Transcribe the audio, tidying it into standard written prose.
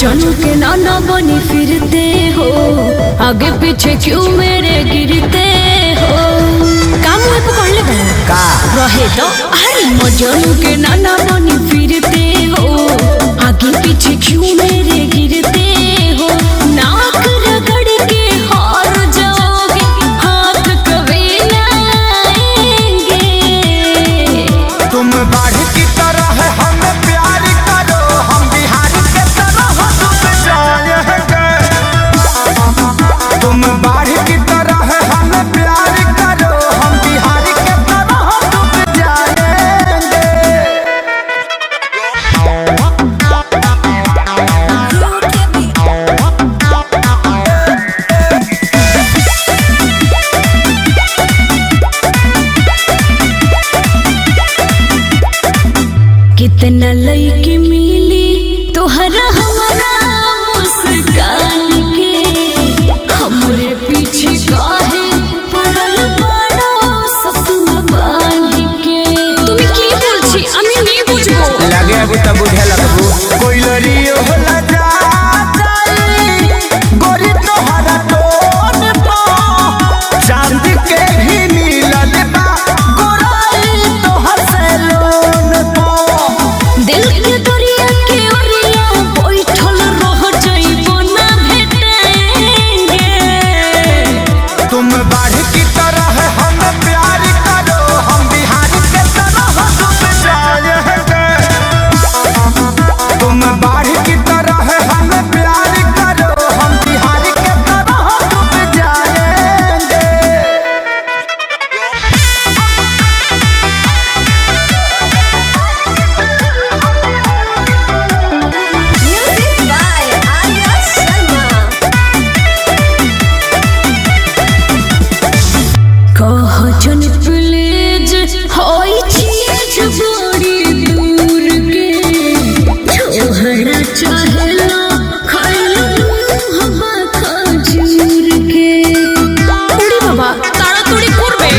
मजनू के नाना बनी फिरते हो, आगे पीछे क्यों मेरे गिरते हो। काम हुए पकड़ ले का रहे तो। अरे मजनू के नाना बनी फिरते हो, आगे पीछे क्यों मेरे गिरते हो। नाक रगड़ के हार जाओगे, हाथ कभी ना आएंगे। तुम बाढ़ की तरह हमें प्यार करो, हम बिहार के तरह डूब जाएंगे। तुम बाढ़ की तरह हमें प्यार करो, हम बिहार के तरह डूब जाएंगे। कितना